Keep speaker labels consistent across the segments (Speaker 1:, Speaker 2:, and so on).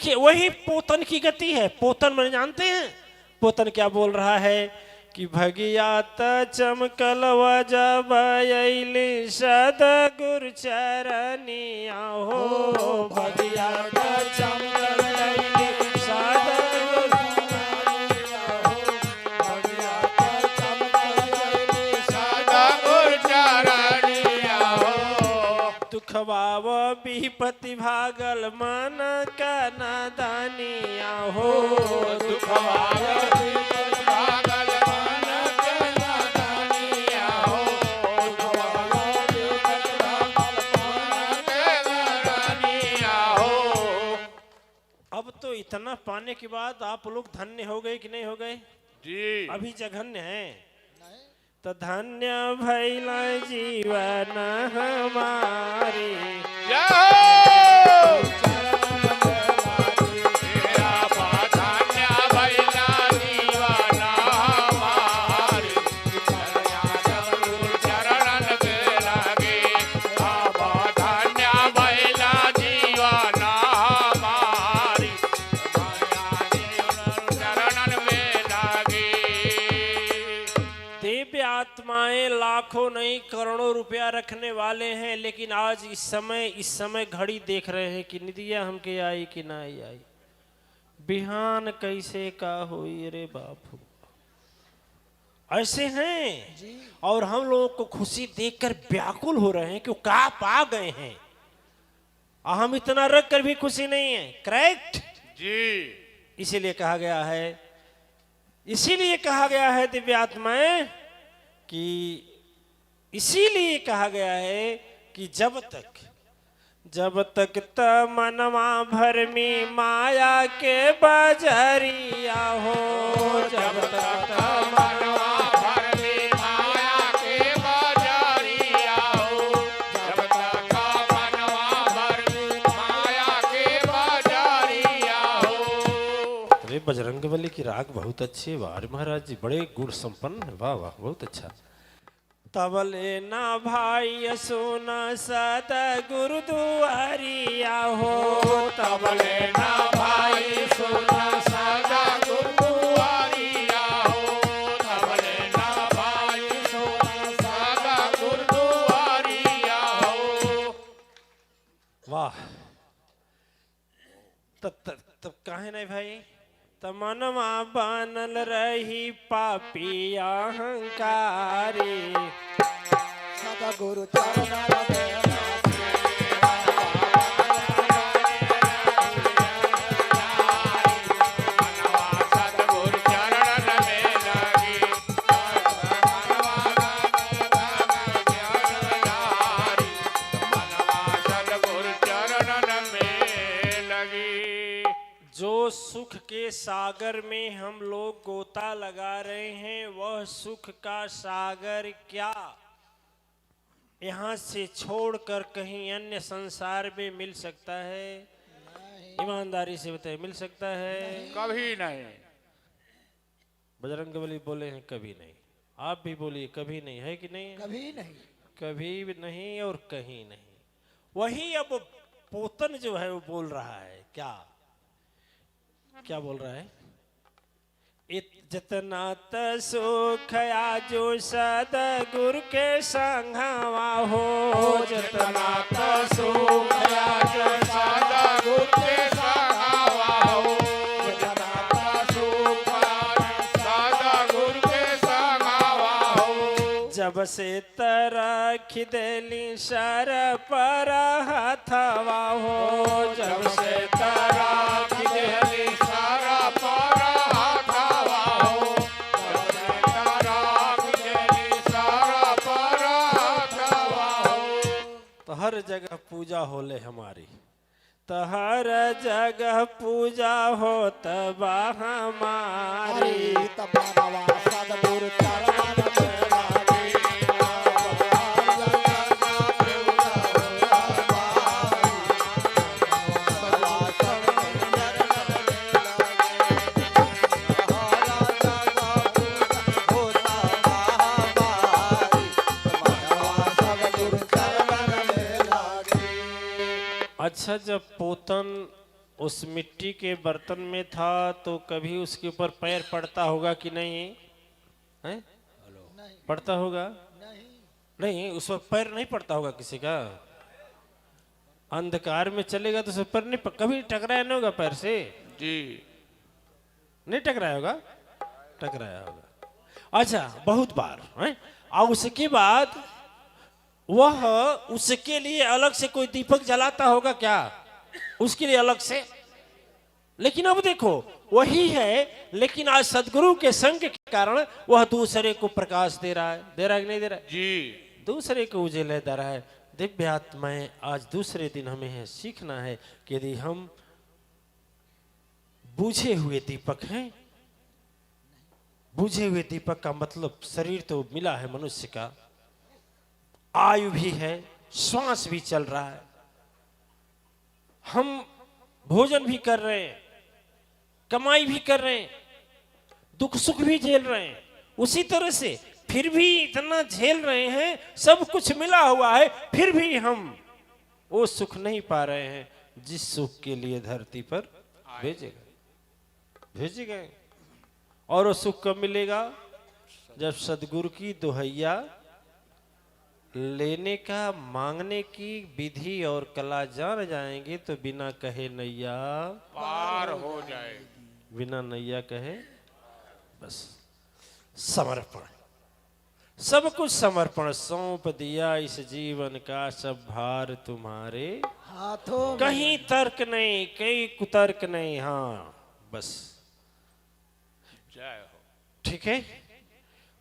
Speaker 1: देखिए वही पोतन की गति है। पोतन मैंने जानते हैं पोतन क्या बोल रहा है कि भगिया त चमकल जब अइली सदगुरु चरनिया हो। भगिया त चमकल अइली सदगुरु चरनिया हो। भगिया त चमकल अइली
Speaker 2: सदगुरु चरनिया हो।
Speaker 1: दुखवाव विपत्ति भागल मन का नादानिया हो। दुखवाव विपत्ति
Speaker 2: भागल मन का नादानिया हो। दुखवाव विपत्ति भागल मन का नादानिया हो।
Speaker 1: अब तो इतना पाने के बाद आप लोग धन्य हो गए कि नहीं हो गए?
Speaker 2: जी
Speaker 1: अभी जघन्य है तो धन्य भैला जीवन हमारी। आत्माएं लाखों नहीं करोड़ों रुपया रखने वाले हैं, लेकिन आज इस समय घड़ी देख रहे हैं कि निदिया हमके आई कि ना आई, बिहान कैसे का हुई रे बापू। ऐसे हैं जी। और हम लोगों को खुशी देखकर व्याकुल हो रहे हैं कि क्या पा गए हैं, हम इतना रख कर भी खुशी नहीं है। करेक्ट
Speaker 2: जी।
Speaker 1: इसीलिए कहा गया है दिव्यात्माएं कि इसीलिए कहा गया है कि जब तक त मनवा भर में माया के बजरिया हो। जब तक
Speaker 2: मनवा भर में माया के बजरिया हो। जब तक मनवा भर में माया के बजरिया हो।
Speaker 1: अरे बजरंगबली की राग बहुत अच्छी है। वाह महाराज जी बड़े गुण संपन्न है। वाह वाह बहुत अच्छा। तबले ना भाई सोना सदगुरु दुआरिया हो। तबले ना भाई सोना
Speaker 2: सदगुरु दुआरिया हो। तबले ना भाई सोना सदगुरु दुआरिया हो।
Speaker 1: वाह। तब काहे नहीं भाई मनवा बनल रही पापी अहंकारी।
Speaker 3: सदगुरु चरण
Speaker 1: सुख के सागर में हम लोग गोता लगा रहे हैं, वह सुख का सागर क्या यहाँ से छोड़कर कहीं अन्य संसार में मिल सकता है? ईमानदारी से बताइए, मिल सकता है?
Speaker 2: कभी नहीं।
Speaker 1: बजरंगबली बोले हैं कभी नहीं। आप भी बोलिए कभी नहीं, है कि नहीं?
Speaker 3: कभी नहीं।
Speaker 1: कभी भी नहीं और कहीं नहीं। वही अब पोतन जो है वो बोल रहा है। क्या बोल रहा है? जितना त सुख आजो सदगुरु के संगवा हो। जितना त सुख आजो
Speaker 2: सदगुरु के संगवा हो। जितना त सुख सदगुरु के संगवा हो।
Speaker 1: जब से तरख देली सर पर हथवा हो। जब से तरख देली
Speaker 2: सर पर हथवा हो। जब से तरख देली सर पर हथवा हो।
Speaker 1: तो हर जगह पूजा होले हमारी, तो हर जगह पूजा हो तब हमारी।
Speaker 3: सदगुरु चरण
Speaker 1: अच्छा, जब पोतन उस मिट्टी के बर्तन में था तो कभी उसके ऊपर पैर पड़ता होगा कि नहीं है?
Speaker 3: नहीं
Speaker 1: पड़ता होगा?
Speaker 3: नहीं
Speaker 1: नहीं, उस वक्त पैर नहीं पड़ता होगा किसी का। अंधकार में चलेगा तो उस पर पैर नहीं कभी टकराया नहीं होगा पैर से।
Speaker 2: जी
Speaker 1: नहीं टकराया होगा? टकराया होगा। अच्छा, बहुत बार है। और उसके बाद वह उसके लिए अलग से कोई दीपक जलाता होगा क्या? उसके लिए अलग से। लेकिन अब देखो वही है, लेकिन आज सदगुरु के संग के कारण वह दूसरे को प्रकाश दे रहा है। दे रहा है कि नहीं दे रहा है?
Speaker 2: जी
Speaker 1: दूसरे को उजेले दे रहा है। दिव्य आत्माएं आज दूसरे दिन हमें है सीखना है कि यदि हम बुझे हुए दीपक हैं, बुझे हुए दीपक का मतलब शरीर तो मिला है मनुष्य का, आयु भी है, श्वास भी चल रहा है, हम भोजन भी कर रहे हैं, कमाई भी कर रहे हैं, दुख सुख भी झेल रहे हैं। उसी तरह से फिर भी इतना झेल रहे हैं, सब कुछ मिला हुआ है, फिर भी हम वो सुख नहीं पा रहे हैं जिस सुख के लिए धरती पर भेजे गए। और वो सुख कब मिलेगा? जब सदगुरु की दोहैया लेने का, मांगने की विधि और कला जान जाएंगे तो बिना कहे नैया
Speaker 2: पार हो जाए।
Speaker 1: बिना नैया कहे बस समर्पण, सब कुछ समर्पण, सौंप दिया इस जीवन का सब भार तुम्हारे
Speaker 3: हाथों में।
Speaker 1: कहीं तर्क नहीं, कहीं कुतर्क नहीं। हाँ बस
Speaker 2: जय हो।
Speaker 1: ठीक है।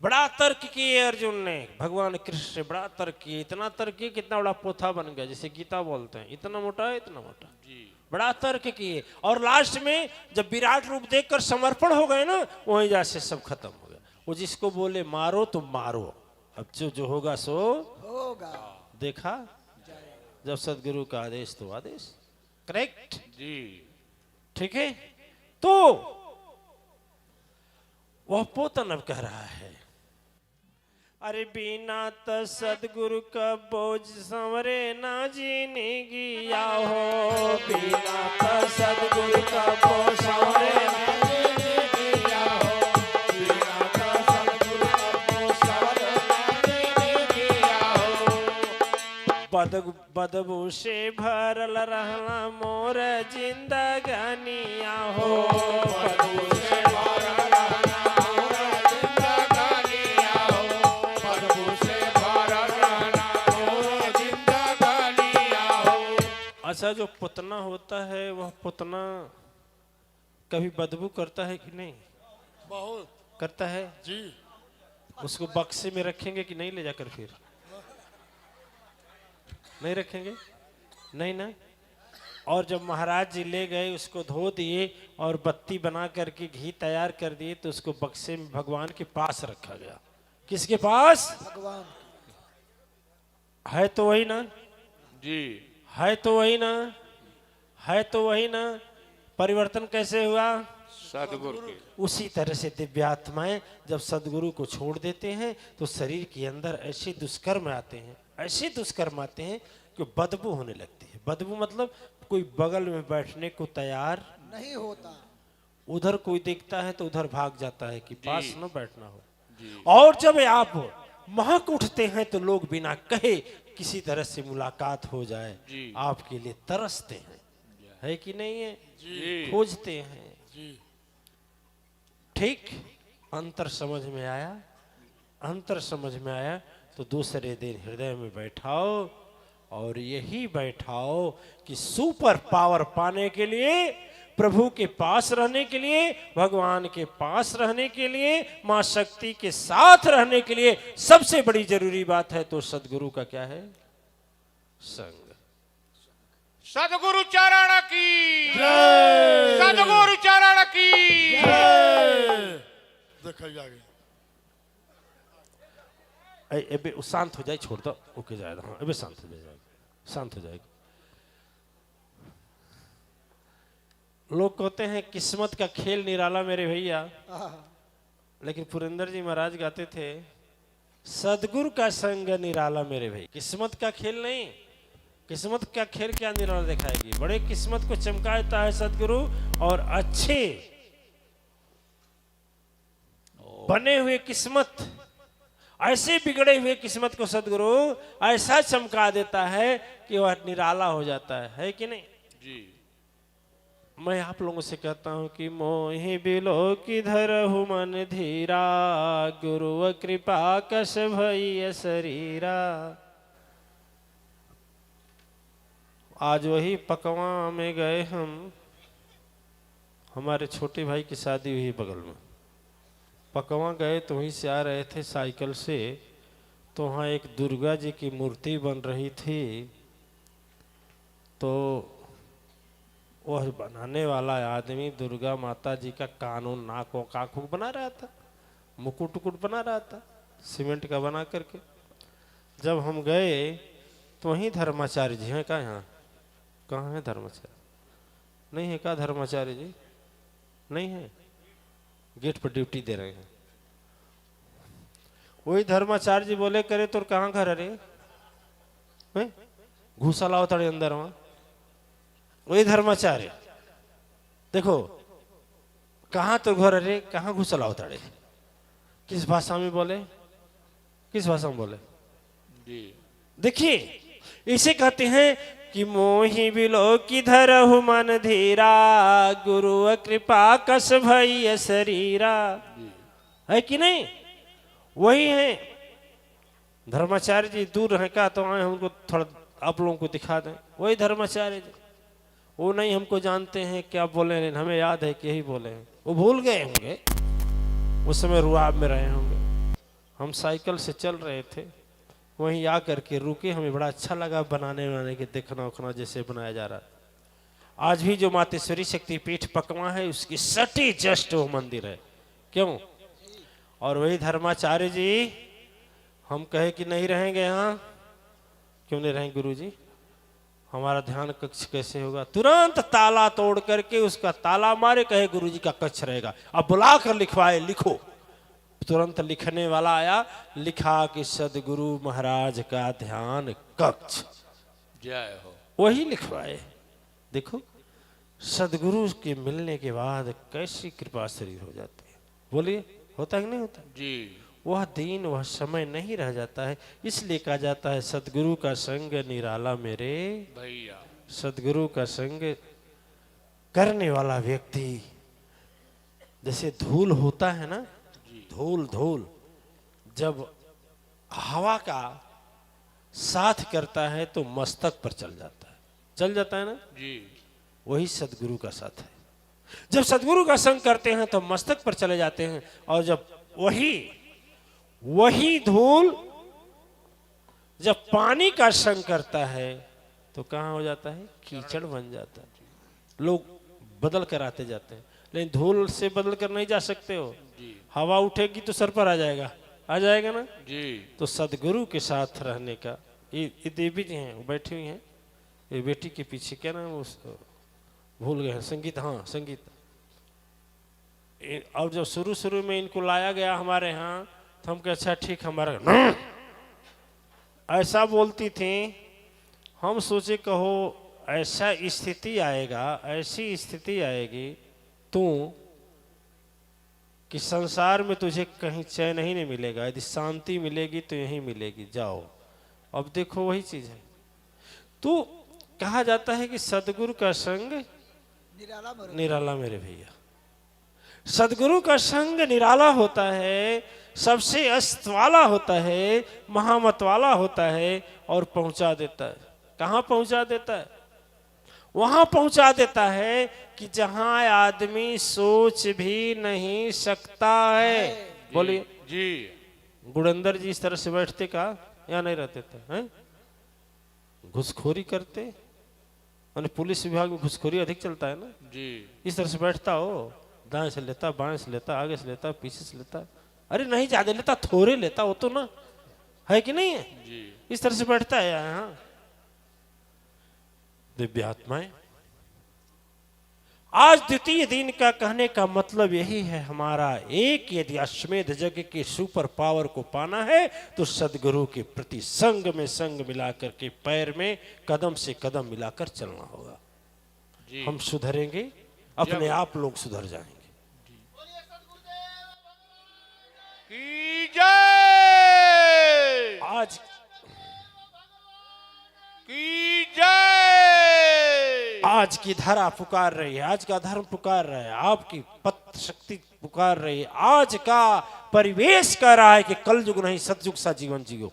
Speaker 1: बड़ा तर्क किए अर्जुन ने, भगवान कृष्ण से बड़ा तर्क किए, इतना तर्क किए कितना बड़ा पोथा बन गया, जैसे गीता बोलते हैं, इतना मोटा है इतना मोटा।
Speaker 2: जी
Speaker 1: बड़ा तर्क किए और लास्ट में जब विराट रूप देखकर समर्पण हो गए ना, वहीं जैसे सब खत्म हो गया। वो जिसको बोले मारो तो मारो, अब जो होगा सो
Speaker 3: होगा।
Speaker 1: देखा। जब सदगुरु का आदेश तो आदेश, करेक्ट।
Speaker 2: जी
Speaker 1: ठीक है। तो वह पोतन अब कह रहा है, अरे बिना त सदगुरु का बोझ संवरे ना जीने गिया हो, बिना त सदगुरु का बोझ संवरे ना जीने गिया हो, बिना त सदगुरु का बोझ संवरे ना जीने गिया हो। बदबू से भरल रहला मोर जिंदगानिया हो, बदबू से भरल रहला मोर जिंदगानिया हो,
Speaker 2: बदबू से भरा रहना मोर जिंदगानिया हो।
Speaker 1: अच्छा, जो पुतना होता है वह पुतना कभी बदबू करता है कि नहीं?
Speaker 2: बहुत
Speaker 1: करता है
Speaker 2: जी।
Speaker 1: उसको बक्से में रखेंगे कि नहीं ले जाकर? फिर नहीं रखेंगे, नहीं ना। और जब महाराज जी ले गए, उसको धो दिए और बत्ती बना करके घी तैयार कर दिए, तो उसको बक्से में भगवान के पास रखा गया। किसके पास?
Speaker 3: भगवान
Speaker 1: है तो वही ना,
Speaker 2: जी
Speaker 1: है तो वही ना, है तो वही ना। परिवर्तन कैसे हुआ?
Speaker 2: सदगुरु के।
Speaker 1: उसी तरह से दिव्यात्माएं जब सदगुरु को छोड़ देते हैं तो शरीर के अंदर ऐसे दुष्कर्म आते हैं, ऐसे दुष्कर्म आते हैं कि बदबू होने लगती है। बदबू मतलब कोई बगल में बैठने को तैयार
Speaker 3: नहीं होता।
Speaker 1: उधर कोई देखता है तो उधर भाग जाता है कि पास न बैठना हो।
Speaker 2: जी
Speaker 1: और जब आप महक उठते हैं तो लोग बिना कहे किसी तरह से मुलाकात हो जाए,
Speaker 2: जी।
Speaker 1: आपके लिए तरसते हैं, है कि नहीं है?
Speaker 2: जी
Speaker 1: खोजते हैं।
Speaker 2: जी
Speaker 1: ठीक। अंतर समझ में आया, अंतर समझ में आया तो दूसरे दिन हृदय में बैठाओ और यही बैठाओ कि सुपर पावर पाने के लिए, प्रभु के पास रहने के लिए, भगवान के पास रहने के लिए, मां शक्ति के साथ रहने के लिए सबसे बड़ी जरूरी बात है तो सदगुरु का क्या है? संग।
Speaker 2: सदगुरु चरण की जय। सदगुरु चरण की जय।
Speaker 4: देखा जाएगा।
Speaker 1: एबे शांत हो जाए, छोड़ दो, ओके जाएगा। हाँ एबे शांत हो जाएगा, शांत हो जाएगा। लोग कहते हैं किस्मत का खेल निराला मेरे भैया, लेकिन पुरंदर जी महाराज गाते थे सदगुरु का संग निराला मेरे भाई। किस्मत का खेल नहीं, किस्मत का खेल क्या निराला दिखाएगी। बड़े किस्मत को चमकाता है सदगुरु, और अच्छे बने हुए किस्मत, ऐसे बिगड़े हुए किस्मत को सदगुरु ऐसा चमका देता है कि वह निराला हो जाता है कि नहीं।
Speaker 2: जी।
Speaker 1: मैं आप लोगों से कहता हूं कि मोहि बिलो की धरहु मन धीरा, गुरु कृपा कस भई शरीरा। आज वही पकवा में गए हम, हमारे छोटे भाई की शादी हुई बगल में। पकवा गए तो वहीं से आ रहे थे साइकिल से, तो वहाँ एक दुर्गा जी की मूर्ति बन रही थी। तो वह बनाने वाला आदमी दुर्गा माता जी का कानून नाक आँख बना रहा था, मुकुट उकुट बना रहा था सीमेंट का बना करके। जब हम गए तो वहीं धर्माचार्य जी हैं। कहाँ है धर्माचार्य? नहीं है क्या धर्माचार्य जी? नहीं है, गेट पर ड्यूटी दे रहे हैं। वही धर्माचार्य जी बोले, करे तो कहाँ घर अरे घूसा लाओ तड़े अंदर। वहां वही धर्माचार्य, देखो कहाँ तो घर अरे, कहाँ घूसा लाओ तड़े। किस भाषा में बोले, किस भाषा में बोले?
Speaker 2: जी।
Speaker 1: देखिए इसे कहते हैं कि मोहि बिलो की धरहु मन धीरा, गुरु कृपा कस भई शरीरा। है कि नहीं? वही है धर्माचार्य जी। दूर है का तो आए हमको थोड़ा आप लोगों को दिखा दें। वही धर्माचार्य जी, वो नहीं हमको जानते हैं क्या बोले, लेकिन हमें याद है कि यही बोले हैं। वो भूल गए होंगे, उस समय रुआब में रहे होंगे। हम साइकिल से चल रहे थे, वहीं आ करके रुके। हमें बड़ा अच्छा लगा बनाने के देखना उखना जैसे बनाया जा रहा। आज भी जो मातेश्वरी शक्तिपीठ पकवा है उसकी सटी जस्ट वो मंदिर है। क्यों? और वही धर्माचार्य जी, हम कहे कि नहीं रहेंगे यहाँ। क्यों नहीं रहेंगे गुरु जी? हमारा ध्यान कक्ष कैसे होगा? तुरंत ताला तोड़ करके उसका ताला मारे, कहे गुरु जी का कक्ष रहेगा। अब बुला कर लिखवाए, लिखो। तुरंत लिखने वाला आया, लिखा कि सदगुरु महाराज का ध्यान कक्ष।
Speaker 2: जय हो।
Speaker 1: वही लिखवाए। देखो सदगुरु के मिलने के बाद कैसी कृपा शरीर हो जाती है। बोलिए, होता है कि नहीं होता?
Speaker 2: जी।
Speaker 1: वह दिन वह समय नहीं रह जाता है। इसलिए कहा जाता है सदगुरु का संग निराला मेरे
Speaker 2: भैया।
Speaker 1: सदगुरु का संग करने वाला व्यक्ति, जैसे धूल होता है ना, धूल जब हवा का साथ करता है तो मस्तक पर चल जाता है ना
Speaker 2: जी।
Speaker 1: वही सदगुरु का साथ है। जब सदगुरु का संग करते हैं तो मस्तक पर चले जाते हैं, और जब वही धूल जब पानी का संग करता है तो कहाँ हो जाता है? कीचड़ बन जाता है। लोग बदल कर आते जाते हैं, लेकिन धूल से बदल कर नहीं जा सकते हो। हवा उठेगी तो सर पर आ जाएगा ना
Speaker 2: जी।
Speaker 1: तो सदगुरु के साथ रहने का, ये देवी जी हैं, वो बैठी हुई हैं। ये बेटी के पीछे क्या नाम उस भूल गए हैं, संगीत। हाँ संगीत। और जब शुरू में इनको लाया गया हमारे यहाँ तो हम कहे अच्छा ठीक, हमारा ऐसा बोलती थी। हम सोचे कहो ऐसा स्थिति आएगा, ऐसी स्थिति आएगी तू कि संसार में तुझे कहीं चैन ही नहीं मिलेगा। यदि शांति मिलेगी तो यहीं मिलेगी, जाओ। अब देखो वही चीज है। तो कहा जाता है कि सदगुरु का संग निराला मेरे भैया। सदगुरु का संग निराला होता है, सबसे अस्त वाला होता है, महामत वाला होता है, और पहुंचा देता है। कहाँ पहुंचा देता है? वहां पहुंचा देता है कि जहां आदमी सोच भी नहीं सकता है। बोलिए
Speaker 2: जी।
Speaker 1: गुड़ंदर जी इस तरह से बैठते का या नहीं रहते थे? हैं? घुसखोरी करते, माने पुलिस विभाग में घुसखोरी अधिक चलता है ना
Speaker 2: जी।
Speaker 1: इस तरह से बैठता हो, दाएं से लेता, बाएं से लेता, आगे से लेता, पीछे से लेता। अरे नहीं ज्यादा लेता, थोड़े लेता, वो तो ना है कि नहीं है
Speaker 2: जी।
Speaker 1: इस तरह से बैठता है यहाँ। दिव्य आत्माएं आज द्वितीय दिन का कहने का मतलब यही है हमारा एक, यदि अश्वमेध यज्ञ के सुपर पावर को पाना है तो सदगुरु के प्रति संग में संग मिलाकर के पैर में कदम से कदम मिलाकर चलना होगा।
Speaker 2: जी
Speaker 1: हम सुधरेंगे, अपने आप लोग सुधर जाएंगे।
Speaker 2: की जय,
Speaker 1: आज
Speaker 2: की जय।
Speaker 1: आज की धरा पुकार रही है, आज का धर्म पुकार रहा है, आपकी पत शक्ति पुकार रही है, आज का परिवेश कह रहा है कि कलयुग नहीं सतयुग सा जीवन जियो।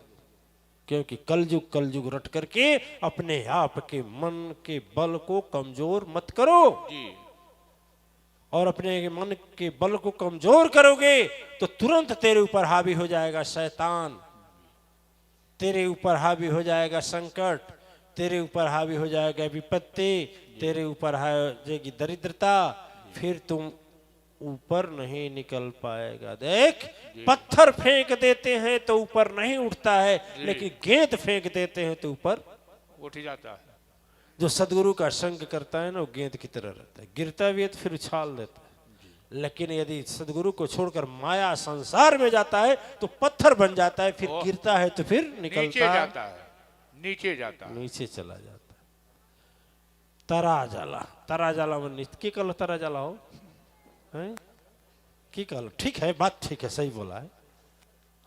Speaker 1: क्योंकि कलयुग रट करके अपने आप के मन के बल को कमजोर मत करो।
Speaker 2: जी
Speaker 1: और अपने मन के बल को कमजोर करोगे तो तुरंत तेरे ऊपर हावी हो जाएगा शैतान, तेरे ऊपर हावी हो जाएगा संकट, तेरे ऊपर हावी हो जाएगा विपत्ति, तेरे ऊपर आ जाएगी दरिद्रता, फिर तुम ऊपर नहीं निकल पाएगा। देख, पत्थर फेंक देते हैं तो ऊपर नहीं उठता है, लेकिन गेंद फेंक देते हैं तो ऊपर
Speaker 2: उठ जाता है।
Speaker 1: जो सदगुरु का संग करता है ना, वो गेंद की तरह रहता है, गिरता भी है तो फिर उछाल देता है। लेकिन यदि सदगुरु को छोड़कर माया संसार में जाता है तो पत्थर बन जाता है, फिर गिरता है तो फिर
Speaker 2: नीचे
Speaker 1: निकलता
Speaker 2: जाता है, नीचे जाता है,
Speaker 1: नीचे चला जाता है। तरा जाला, तरा जाला मन की कल तरा जाला हो हैं की कल, ठीक है, बात ठीक है, सही बोला है,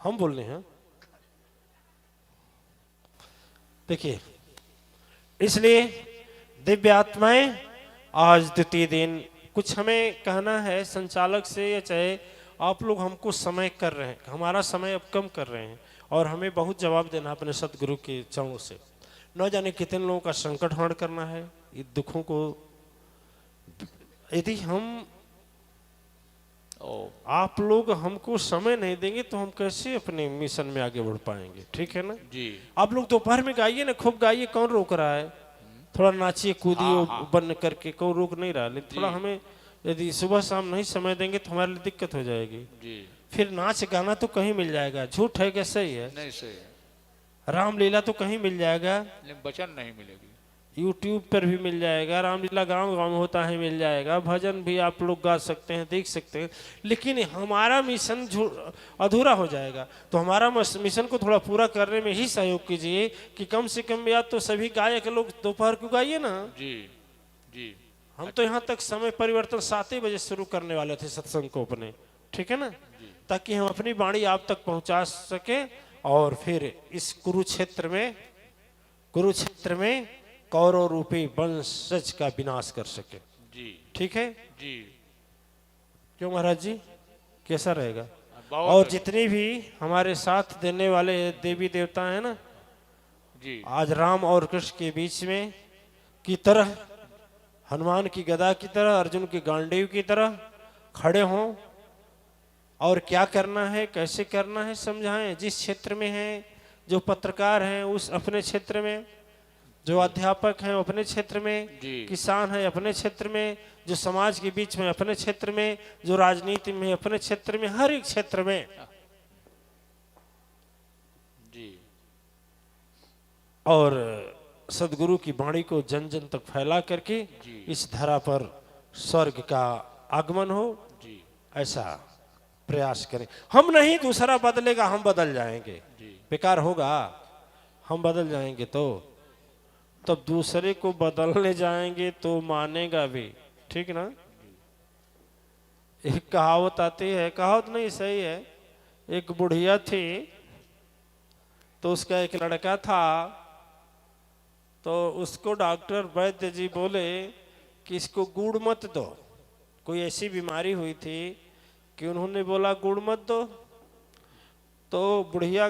Speaker 1: हम बोल रहे हैं। देखिए, इसलिए दिव्य आत्माएं, आज द्वितीय दिन कुछ हमें कहना है संचालक से, या चाहे आप लोग हमको समय कर रहे हैं, हमारा समय अब कम कर रहे हैं और हमें बहुत जवाब देना अपने सतगुरु के चरणों से। न जाने कितने लोगों का संकट हरण करना है, ये दुखों को। यदि हम आप लोग हमको समय नहीं देंगे तो हम कैसे अपने मिशन में आगे बढ़ पाएंगे, ठीक है ना
Speaker 2: जी।
Speaker 1: आप लोग दोपहर में गाइए ना, खूब गाइए, कौन रोक रहा है? थोड़ा नाचिए कूदिए बन करके, कौन रोक नहीं रहा, लेकिन थोड़ा हमें यदि सुबह शाम नहीं समय देंगे तो हमारे लिए दिक्कत हो जाएगी।
Speaker 2: जी
Speaker 1: फिर नाच गाना तो कहीं मिल जाएगा, झूठ है क्या सही है?
Speaker 2: नहीं सही है,
Speaker 1: रामलीला तो कहीं मिल जाएगा,
Speaker 2: लेकिन वचन नहीं मिलेगी।
Speaker 1: यूट्यूब पर भी मिल जाएगा, रामलीला गांव गांव होता है मिल जाएगा, भजन भी आप लोग गा सकते हैं, देख सकते हैं, लेकिन हमारा मिशन अधूरा हो जाएगा। तो हमारा मिशन को थोड़ा पूरा करने में ही सहयोग कीजिए कि कम से कम या तो सभी गायक लोग दोपहर को गाइए ना।
Speaker 2: जी जी।
Speaker 1: हम तो यहाँ तक समय परिवर्तन 7 बजे शुरू करने वाले थे सत्संग को अपने, ठीक है ना, ताकि हम अपनी वाणी आप तक पहुंचा सके और फिर इस कुरुक्षेत्र में कौरव रूपी वंशज का विनाश कर सके।
Speaker 2: जी
Speaker 1: ठीक है
Speaker 2: जी।
Speaker 1: क्यों महाराज जी, कैसा रहेगा?
Speaker 2: बहुत
Speaker 1: और जितनी भी हमारे साथ देने वाले देवी देवता हैं ना,
Speaker 2: जी
Speaker 1: आज राम और कृष्ण के बीच में की तरह, हनुमान की गदा की तरह, अर्जुन की गांडीव की तरह खड़े हों और क्या करना है, कैसे करना है समझाएं। जिस क्षेत्र में हैं, जो पत्रकार हैं उस अपने क्षेत्र में, जो अध्यापक हैं अपने क्षेत्र में, किसान है अपने क्षेत्र में, जो समाज के बीच में अपने क्षेत्र में, जो राजनीति में अपने क्षेत्र में, हर एक क्षेत्र में
Speaker 2: जी।
Speaker 1: और सदगुरु की वाणी को जन जन तक फैला करके इस धरा पर स्वर्ग का आगमन हो,
Speaker 2: जी
Speaker 1: ऐसा प्रयास करें। हम नहीं, दूसरा बदलेगा, हम बदल जाएंगे। बेकार होगा, हम बदल जाएंगे तो तब दूसरे को बदलने जाएंगे तो मानेगा भी, ठीक ना। एक कहावत आती है, कहावत नहीं सही है, एक बुढ़िया थी तो उसका एक लड़का था, तो उसको डॉक्टर वैद्य जी बोले कि इसको गुड़ मत दो। कोई ऐसी बीमारी हुई थी कि उन्होंने बोला गुड़ मत दो, तो बुढ़िया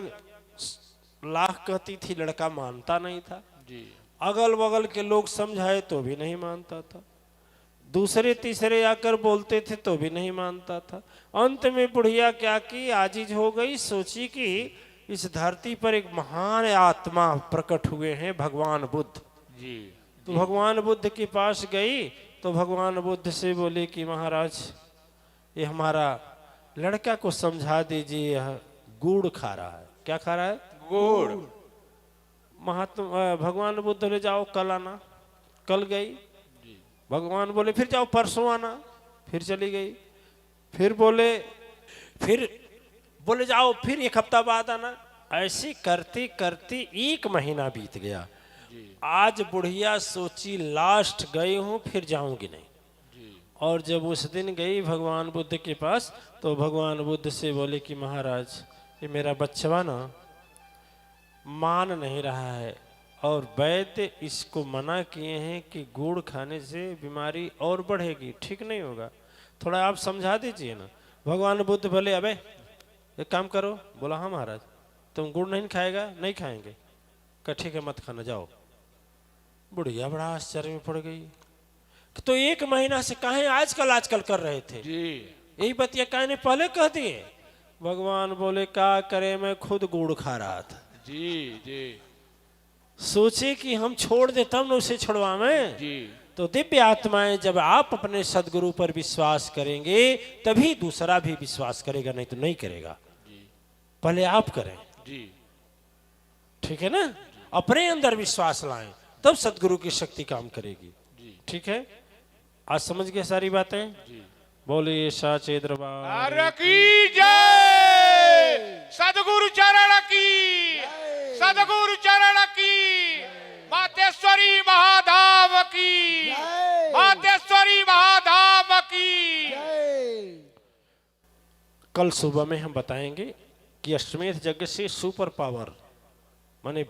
Speaker 1: लाख कहती थी, लड़का मानता नहीं था।
Speaker 2: जी।
Speaker 1: अगल बगल के लोग समझाए तो भी नहीं मानता था, दूसरे तीसरे आकर बोलते थे तो भी नहीं मानता था। अंत में बुढ़िया क्या की, आजिज हो गई, सोची कि इस धरती पर एक महान आत्मा प्रकट हुए हैं, भगवान बुद्ध
Speaker 2: जी।
Speaker 1: तो भगवान बुद्ध के पास गई तो भगवान बुद्ध से बोले कि महाराज, ये हमारा लड़का को समझा दीजिए, यह गुड़ खा रहा है। क्या खा रहा है?
Speaker 2: गुड़।
Speaker 1: महात्मा भगवान बुद्ध ले जाओ, कल आना। कल गई, भगवान बोले फिर जाओ परसों आना, फिर चली गई। फिर बोले जाओ फिर 1 हफ्ता बाद आना। ऐसे करते करते 1 महीना बीत गया। आज बुढ़िया सोची लास्ट गई हूं, फिर जाऊंगी नहीं। और जब उस दिन गई भगवान बुद्ध के पास, तो भगवान बुद्ध से बोले कि महाराज ये मेरा बच्चा ना मान नहीं रहा है, और वैद्य इसको मना किए हैं कि गुड़ खाने से बीमारी और बढ़ेगी, ठीक नहीं होगा, थोड़ा आप समझा दीजिए ना। भगवान बुद्ध बोले अबे एक काम करो। बोला हाँ महाराज। तुम गुड़ नहीं खाएगा? नहीं खाएंगे। कहा ठीक है मत खाना, जाओ। बुढ़िया बड़ा आश्चर्य में पड़ गई। तो 1 महीना से कहें आजकल कर रहे थे, यही बतिया कहने पहले कह दिए। भगवान बोले क्या करे, मैं खुद गुड़ खा रहा था। सोचे कि हम छोड़ दे तब न उसे छुड़वाएं। तो दिव्य आत्माएं जब आप अपने सदगुरु पर विश्वास करेंगे तभी दूसरा भी विश्वास करेगा, नहीं तो नहीं करेगा। पहले आप करें, ठीक है ना। अपने अंदर विश्वास लाएं तब सदगुरु की शक्ति काम करेगी। ठीक है, आज समझ गए सारी बातें। बोलिए साचे दरबार
Speaker 2: की जय, सदगुरु चरण की, सदगुरु चरण की, मातेश्वरी महाधाम की, मातेश्वरी महाधाम की।
Speaker 1: कल सुबह में हम बताएंगे कि अश्वमेध यज्ञ से सुपर पावर माने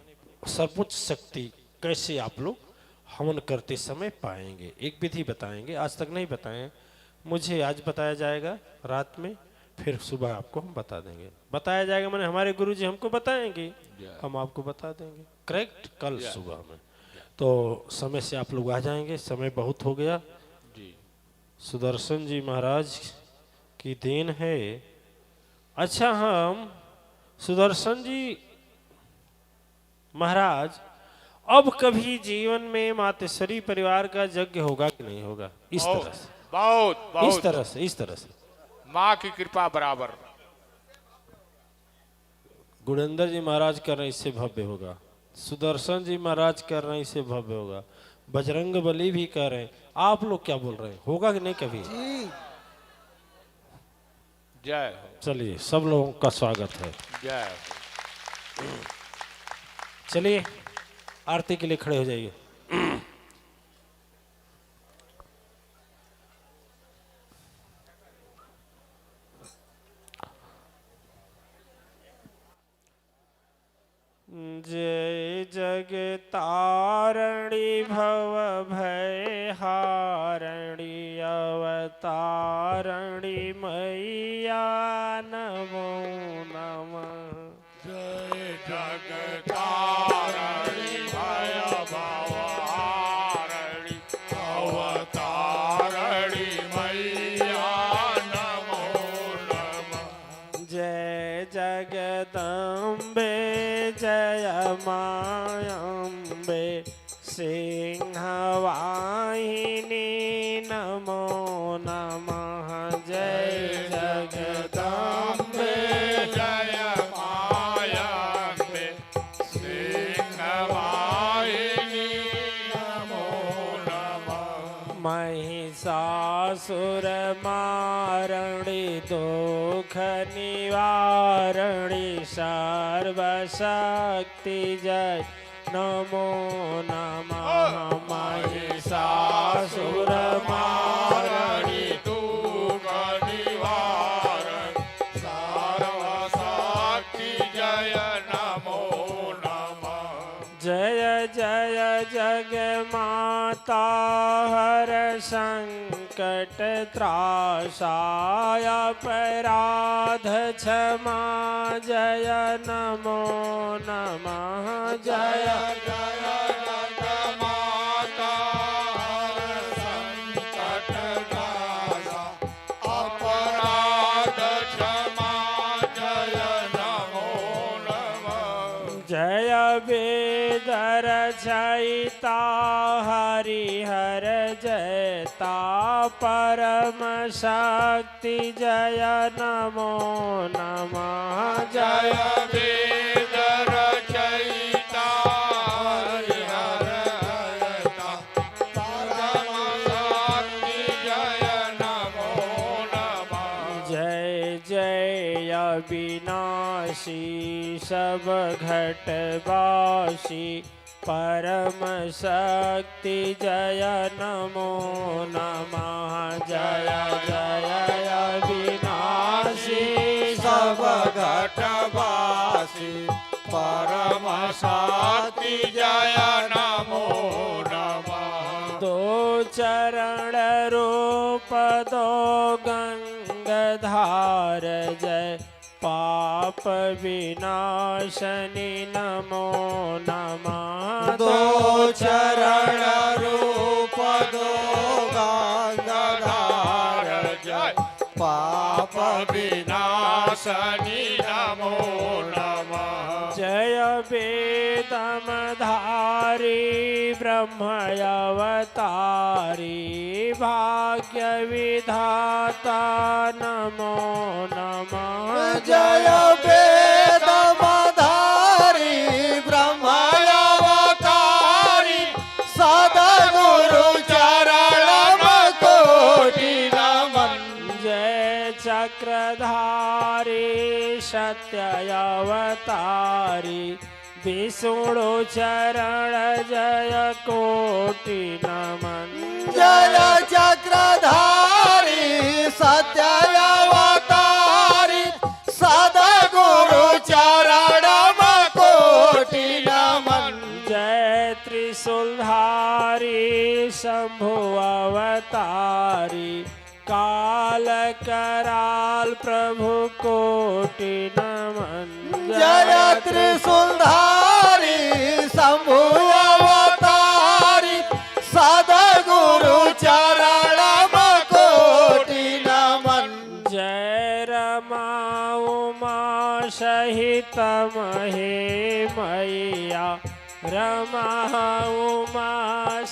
Speaker 1: सर्वोच्च शक्ति कैसे आप लोग हवन करते समय पाएंगे। एक विधि बताएंगे, आज तक नहीं बताएं, मुझे आज बताया जाएगा रात में, फिर सुबह आपको हम बता देंगे। बताया जाएगा माने हमारे गुरुजी हमको बताएंगे, हम आपको बता देंगे। करेक्ट, कल सुबह में। तो समय से आप लोग आ जाएंगे, समय बहुत हो गया। सुदर्शन जी महाराज की देन है। अच्छा, हम सुदर्शन जी महाराज अब कभी जीवन में मातेश्वरी परिवार का यज्ञ होगा कि नहीं होगा? इस तरह से,
Speaker 2: बहुत
Speaker 1: इस तरह से
Speaker 2: माँ की कृपा बराबर।
Speaker 1: गुणेंद्र जी महाराज कर रहे इससे भव्य होगा, सुदर्शन जी महाराज कर रहे हैं इससे भव्य होगा, बजरंग बली भी कर रहे हैं। आप लोग क्या बोल रहे हैं, होगा कि नहीं कभी?
Speaker 2: जय।
Speaker 1: चलिए, सब लोगों का स्वागत है।
Speaker 2: जय।
Speaker 1: चलिए आरती के लिए खड़े हो जाइए। जय जगतारणी भव भय हारणी अवतारणी मैया नमो नमः।
Speaker 2: जय जगतारणी भय भव हारणी अवतारणी मैया नमो नमः।
Speaker 1: जय जगदम्बे जय मायम्बे सिंहवाहिनी नमो नमः। जय जगदम्बे
Speaker 2: जय मायम्बे सिंहवाहिनी नमो नमः।
Speaker 1: महिषासुर मारणी दुख निवारणी सर्वशक्ति जय नमो नमः। महिषासुर मारणी
Speaker 2: दुख निवारण सर्वशक्ति जय नमो नमः।
Speaker 1: जय जय जग माता हर संकट त्रासाय अपराध क्षमा जय नमो नमः। जय
Speaker 2: जय जग माता हर संकट नाशा अपराध क्षमा जय नमो नमः।
Speaker 1: जय वेद रचयिता हरिहर जयता परम शक्ति जय नमो नमः।
Speaker 2: जय वेद रचयिता हरिहर जयता परम
Speaker 1: विनाशी सब घटवासी परम शक्ति जय नमो नमः जय जय विनाशी
Speaker 2: सब घटवासी परम शांति जय नमो नमः।
Speaker 1: दो चरण रूप दो गंगाधार जय पाप विनाशनी नमो नमः।
Speaker 2: दो चरण रूप दो गंगाधार जय पाप विनाशनी नमो नमः।
Speaker 1: जय वेदमधारी ब्रह्म अवतारी भाग्य विधाता नमो नमः।
Speaker 2: जय वेदमधारी ब्रह्मावतारी सद्गुरु चरण कोटि नमन।
Speaker 1: जय चक्रधारी सत्य अवतारी विष्णु चरण जय कोटि नमन।
Speaker 2: जय चक्रधारी सत्य अवतारी सद्गुरु चरण कोटि नमन।
Speaker 1: जय त्रिशूलधारी शंभु अवतारी काल कराल प्रभु कोटि नमन।
Speaker 2: जय त्रिशूलधारी शंभु अवतारी सद्गुरु चरण कोटि नमन।
Speaker 1: जय रमा उमा सहित महे मैया रमा उमा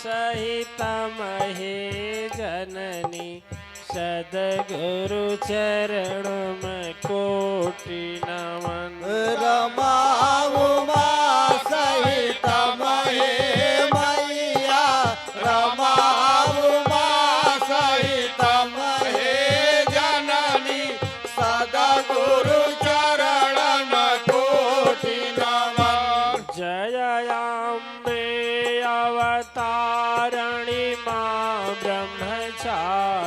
Speaker 1: सहित महे जननी सद्गुरु चरण में कोटि नमन।
Speaker 2: रमा उमा सहित महे मैया रमा उमा सहित महे जननी सद्गुरु चरण कोटि नमन।
Speaker 1: जय अम्बे अवतारणी माँ ब्रह्मचारिणी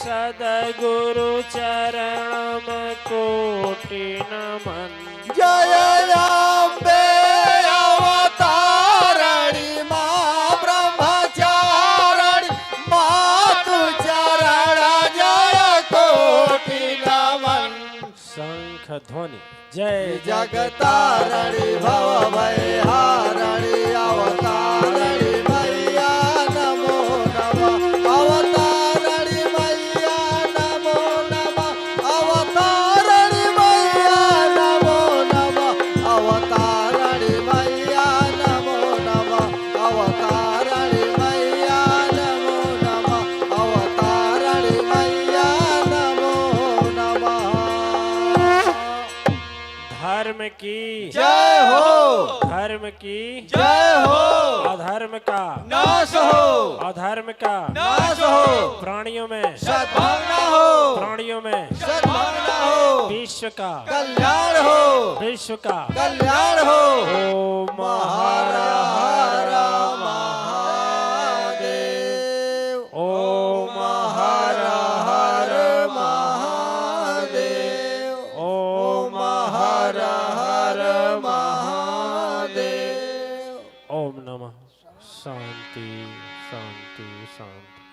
Speaker 1: सद्गुरु चरण में कोटि नमन।
Speaker 2: जय अम्बे अवतारणी माँ ब्रह्मचारिणी मातु चरण जय कोटि नमन।
Speaker 1: शंख ध्वनि जय
Speaker 2: जगतारणी भव भयहारणी अवतारणी मैया नमो नमः। अवतारणी मैया नमो नमः। अवतारणी मैया नमो नमः। अवतारणी मैया नमो नमः। अवतारणी मैया नमो नमः। अवतारणी मैया नमो नमः।
Speaker 1: धर्म की
Speaker 2: जय हो
Speaker 1: धर्म की
Speaker 2: जय हो।
Speaker 1: अधर्म का
Speaker 2: नाश हो
Speaker 1: अधर्म का
Speaker 2: नाश हो।
Speaker 1: प्राणियों में
Speaker 2: सद्भावना हो
Speaker 1: प्राणियों में
Speaker 2: सद्भावना हो।
Speaker 1: विश्व का
Speaker 2: कल्याण हो
Speaker 1: विश्व का
Speaker 2: कल्याण हो।
Speaker 1: ओम
Speaker 2: हर
Speaker 1: हर
Speaker 2: हर महादेव।
Speaker 1: ओम
Speaker 2: हर हर महादेव।
Speaker 1: ओम
Speaker 2: हर हर महादेव।
Speaker 1: ओम नमः शांति शांति शांति।